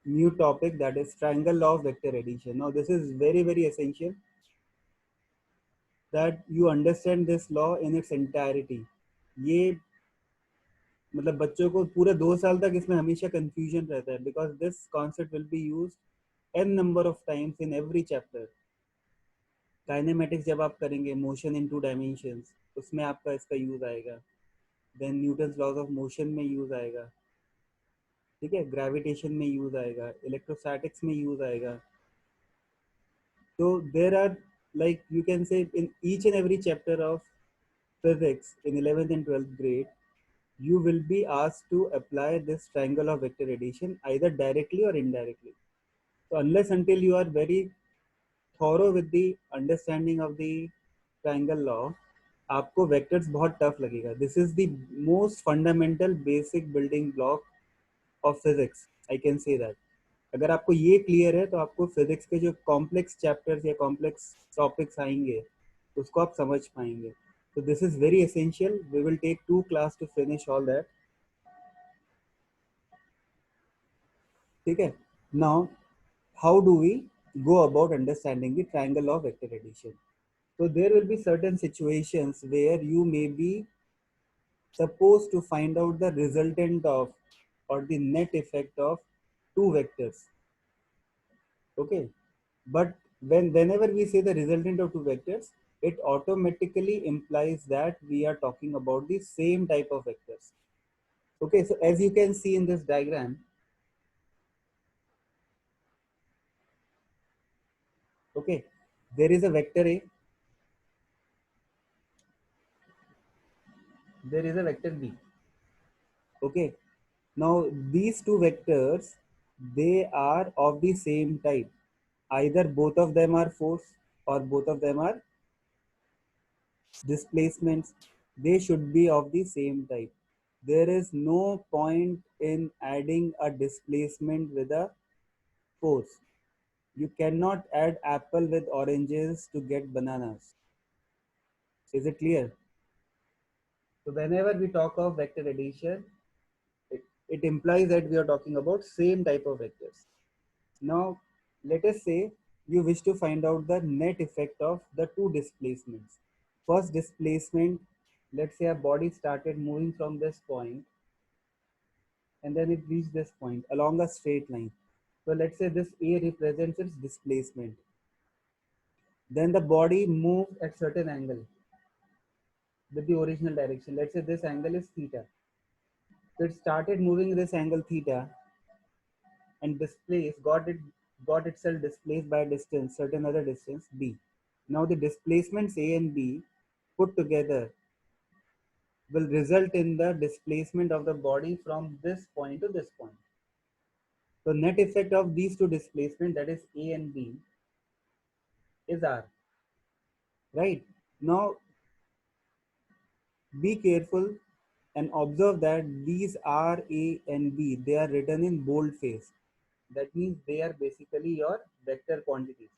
new topic, that is triangle law of vector addition. Now this is very very essential that you understand this law in its entirety. ये मतलब बच्चों को पूरे 2 साल तक इसमें हमेशा कंफ्यूजन रहता है, because this concept will be used n number of times in every chapter. Kinematics जब आप करेंगे, मोशन इन 2 डायमेंशंस, उसमें आपका इसका यूज आएगा. Then Newton's laws of motion में यूज आएगा. ठीक है, ग्रेविटेशन में यूज आएगा, इलेक्ट्रोस्टैटिक्स में यूज आएगा. तो there are, like you can say, in each and every chapter of physics in 11th and 12th grade, you will be asked to apply this triangle of vector addition either directly or indirectly. So unless until you are very thorough with the understanding of the triangle law, आपको vectors बहुत tough लगेगा. This is the most fundamental basic building block of physics, I can say that. अगर आपको ये clear है तो आपको physics के जो कॉम्प्लेक्स चैप्टर्स या कॉम्प्लेक्स टॉपिक्स आएंगे उसको आप समझ पाएंगे. तो this is very essential. We will take 2 class to finish all that. ठीक है. Now how do we go about understanding the triangle of vector addition? So there will be certain situations where you may be supposed to find out the resultant of or the net effect of two vectors. Okay, but whenever we say the resultant of two vectors, it automatically implies that we are talking about the same type of vectors. Okay, so as you can see in this diagram, okay, there is a vector A, there is a vector B. Okay, now these two vectors, they are of the same type. Either both of them are force or both of them are displacements. They should be of the same type. There is no point in adding a displacement with a force. You cannot add apple with oranges to get bananas. Is it clear? So whenever we talk of vector addition, it implies that we are talking about same type of vectors. Now, let us say you wish to find out the net effect of the two displacements. First displacement, let's say a body started moving from this point and then it reached this point along a straight line. So let's say this A represents its displacement. Then the body moved at certain angle with the original direction. Let's say this angle is theta. So it started moving this angle theta and got itself displaced by a distance, certain other distance b. Now the displacements A and B put together will result in the displacement of the body from this point to this point. So net effect of these two displacements, that is A and B, is R. Right? Now be careful and observe that these R, A and B, they are written in boldface. That means they are basically your vector quantities.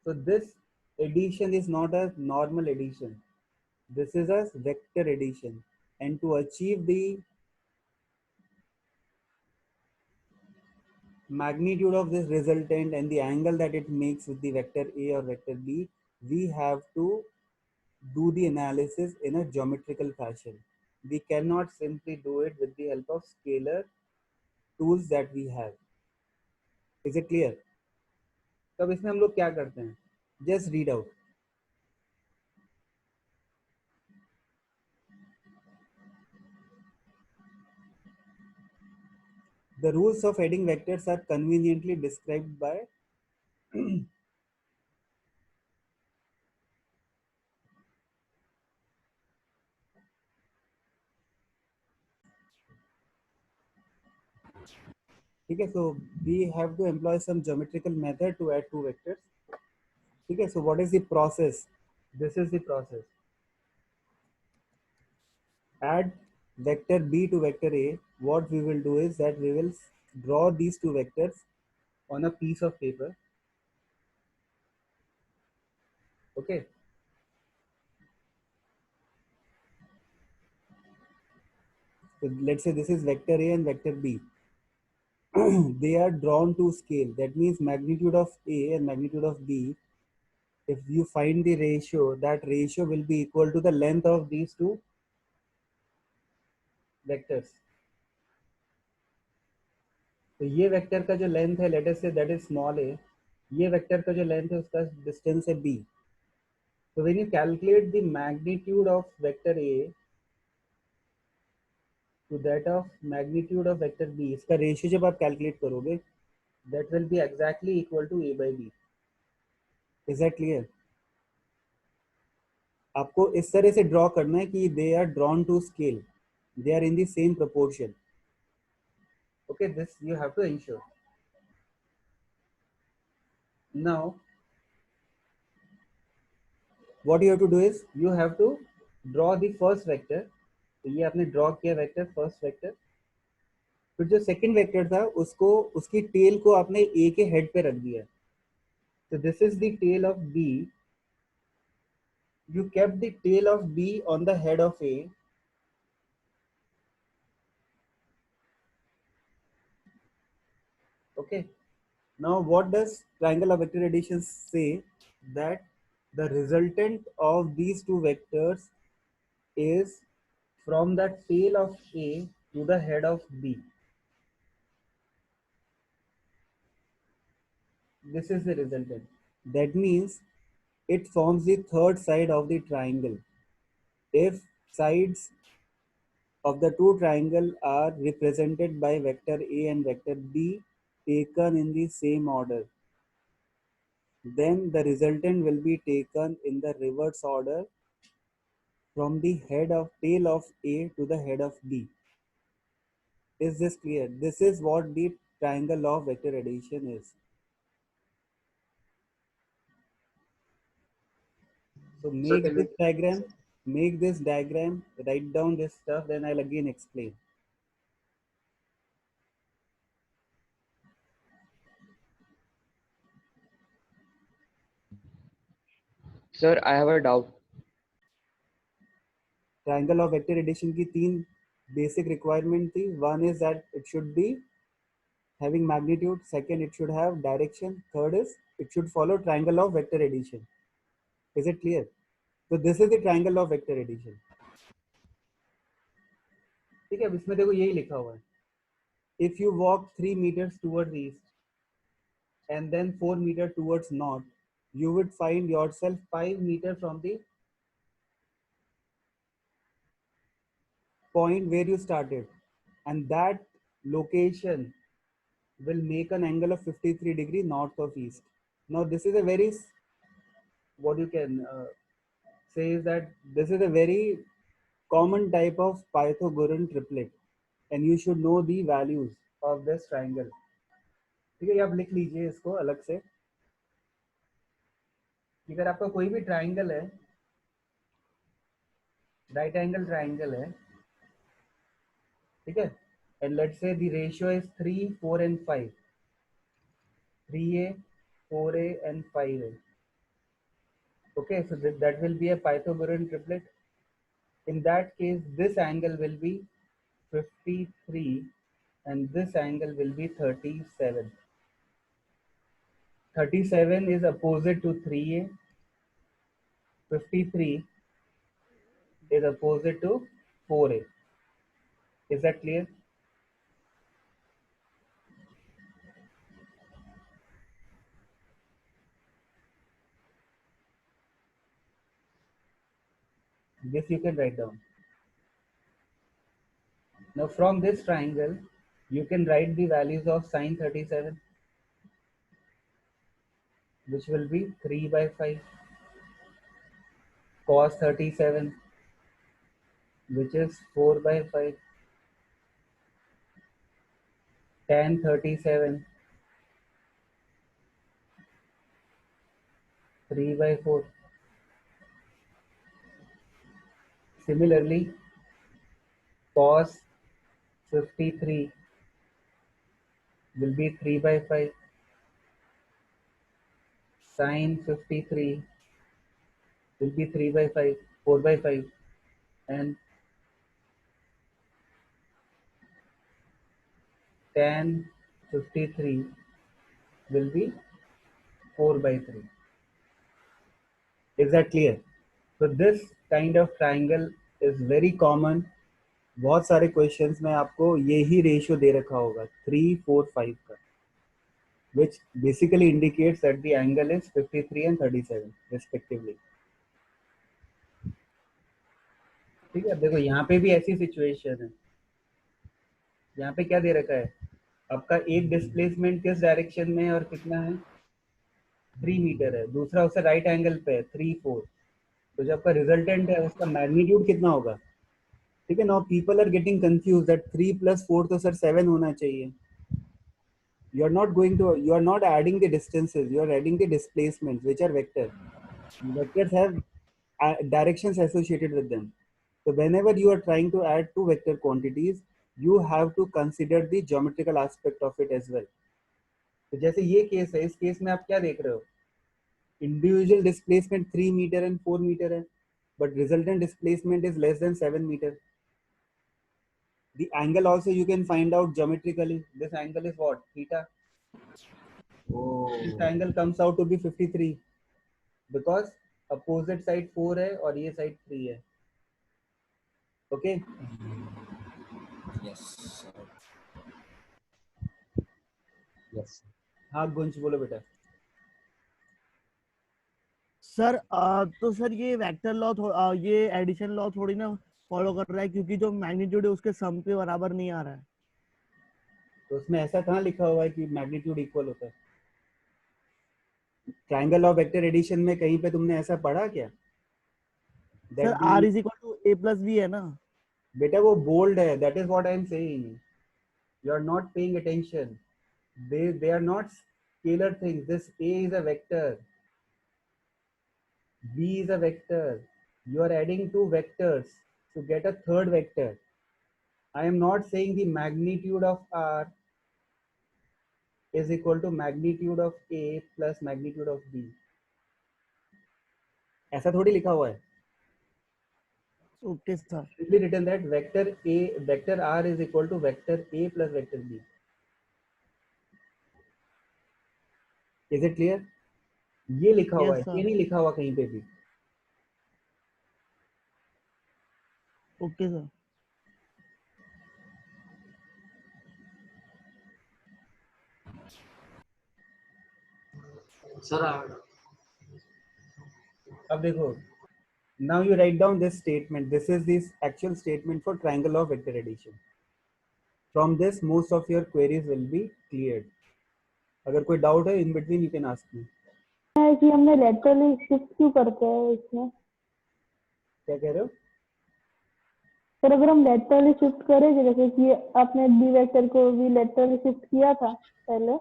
So this addition is not a normal addition. This is a vector addition. And to achieve the magnitude of this resultant and the angle that it makes with the vector A or vector B, we have to do the analysis in a geometrical fashion. We cannot simply do it with the help of scalar tools that we have. Is it clear? तो अब इसमें हम लोग क्या करते हैं? Just read out. The rules of adding vectors are conveniently described by ठीक है. So we have to employ some geometrical method to add two vectors. ठीक है. So what is the process? This is the process. Add vector B to vector A. What we will do is that we will draw these two vectors on a piece of paper. Okay. So let's say this is vector A and vector B. they are drawn to scale. That means magnitude of A and magnitude of B. If you find the ratio, that ratio will be equal to the length of these two vectors. तो ये vector का जो length है, let us say that is small a, ये vector का जो length है उसका डिस्टेंस है b. So when you calculate the magnitude of vector a to that of magnitude of vector b, इसका रेशियो जब आप कैलकुलेट करोगे, that will be exactly equal to a by b. Is that clear? आपको इस तरह से draw करना है कि they are drawn to scale, they are in the same proportion. Okay, this you have to ensure. Now what you have to do is you have to draw the first vector. तो ये आपने draw किया vector, first vector. फिर जो second vector था उसको, उसकी tell को आपने ए के हेड पे रख दिया. तो this is the tail of B. You kept the tail of B on the head of A. Okay. Now what does triangle of vector addition say? That the resultant of these two vectors is from the tail of A to the head of B. This is the resultant. That means it forms the third side of the triangle. If sides of the two triangle are represented by vector A and vector B taken in the same order, then the resultant will be taken in the reverse order from the head of tail of A to the head of B. Is this clear? This is what the triangle of vector addition is. So Sir, can you make this diagram, write down this stuff, then I'll again explain. Sir, I have a doubt. Triangle of vector addition की तीन basic requirement थी. One is that it should be having magnitude. Second, it should have direction. Third is it should follow triangle of vector addition. Is it clear? So this is the triangle of vector addition. ठीक है, अब इसमें देखो यही लिखा हुआ है. If you walk 3 meters towards east and then 4 meters towards north, you would find yourself 5 meters from the point where you started, and that location will make an angle of 53 degree north of east. Now this is a very, what you can say is that this is a very common type of Pythagorean triplet, and you should know the values of this triangle. ठीक है, ये आप लिख लीजिए इसको अलग से. अगर आपका कोई भी ट्राइंगल है, राइट एंगल ट्राइंगल है, ठीक है, and let's say the ratio is 3, 4 and 5, 3a, 4a and 5a. Okay, so that will be a Pythagorean triplet. In that case, this angle will be 53 and this angle will be 37. 37 is opposite to 3a, 53 is opposite to 4a. Is that clear? This you can write down. Now from this triangle, you can write the values of sine 37, which will be 3 by 5, cos 37, which is 4 by 5, tan 37, 3 by 4. Similarly, cos 53 will be 3 by 5, sine 53 will be 3 by 5, 4 by 5, and tan 53 will be 4 by 3. Is that clear? So this kind of triangle is very common. बहुत सारे questions में आपको यही ratio दे रखा होगा 3, 4, 5 का, which basically indicates that the angle is 53 and 37 respectively. ठीक है, देखो यहाँ पे भी ऐसी सिचुएशन है. यहाँ पे क्या दे रखा है, आपका एक डिस्प्लेसमेंट किस डायरेक्शन में है और कितना है, 3 मीटर है, दूसरा उससे राइट एंगल पे है 3, 4. तो जो आपका रिजल्टेंट है उसका मैग्नीट्यूड कितना होगा. ठीक है. Now people are getting confuse that 3 + 4 तो सर 7 होना चाहिए. You are not going to, you are not adding the distances, you are adding the displacements, which are vector. Vectors have directions associated with them. So whenever you are trying to add two vector quantities, you have to consider the geometrical aspect of it as well. तो जैसे ये case है, इस case में आप क्या देख रहे हो, individual displacement 3 meter and 4 meter है, but resultant displacement is less than 7 meter. The angle also you can find out geometrically. This angle is what, theta. This angle comes out to be 53 because opposite side 4 है और ये side 3 है. Okay. Yes, sir. Yes. हाँ गुंज बोलो बेटा. Sir तो sir ये vector law ये एडिशन लॉ थोड़ी ना फॉलो कर रहा है, क्योंकि जो मैग्नीट्यूड है उसके सम के बराबर नहीं आ रहा है. तो उसमें ऐसा कहाँ लिखा हुआ है कि मैग्नीट्यूड इक्वल होता है. ट्रायंगल ऑफ वेक्टर एडिशन में कहीं पे तुमने ऐसा पढ़ा क्या? सर R = A + B है ना. बेटा वो बोल्ड है. That is what I am saying. You are not paying attention. they are not scalar things. This A is a vector, B is a vector. You are adding two vectors to get a third vector. I am not saying the magnitude of R is equal to magnitude of A plus magnitude of B. ऐसा थोड़ी लिखा हुआ है. Okay sir. Simply written that vector R is equal to vector A plus vector B. Is it clear? ये लिखा हुआ है, ये नहीं लिखा हुआ कहीं पे भी. Okay sir. Sir, अब देखो, now you write down this statement. This is this actual statement for triangle of vector addition. From this most of your queries will be cleared. अगर कोई डाउट है in between you can ask me. है कि हमने laterally shift क्यों करते हैं इसमें? क्या कह रहे हो? सर अगर हम लेटरली शिफ्ट करेंगे, जैसे कि आपने बी वेक्टर को भी लेटरली शिफ्ट किया था पहले,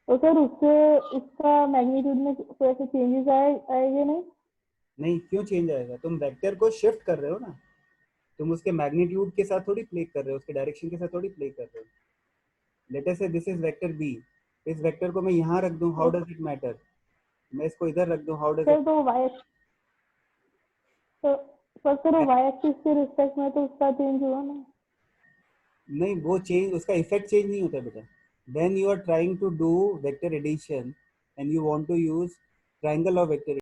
तो सर उससे उसका मैग्नीट्यूड में कोई ऐसे चेंजेस आएंगे नहीं? नहीं, क्यों चेंज आएगा? तुम वेक्टर को शिफ्ट कर रहे हो ना, तुम उसके मैग्नीट्यूड के साथ थोड़ी प्ले कर रहे हो, उसके डायरेक्शन के साथ थोड़ी प्ले कर रहे हो. लेट अस से दिस इज वेक्टर बी. इस वेक्टर को मैं यहाँ रख दूं, हाउ डज इट मैटर? मैं इसको इधर रख दूं, हाउ डज इट? तो वाई तो वाई एक्सिस के रिस्पेक्ट में तो उसका चेंज हुआ ना. नहीं, वो चेंज, उसका इफेक्ट चेंज नहीं होता बेटा. When you are trying to do vector addition and you want to use triangle of vector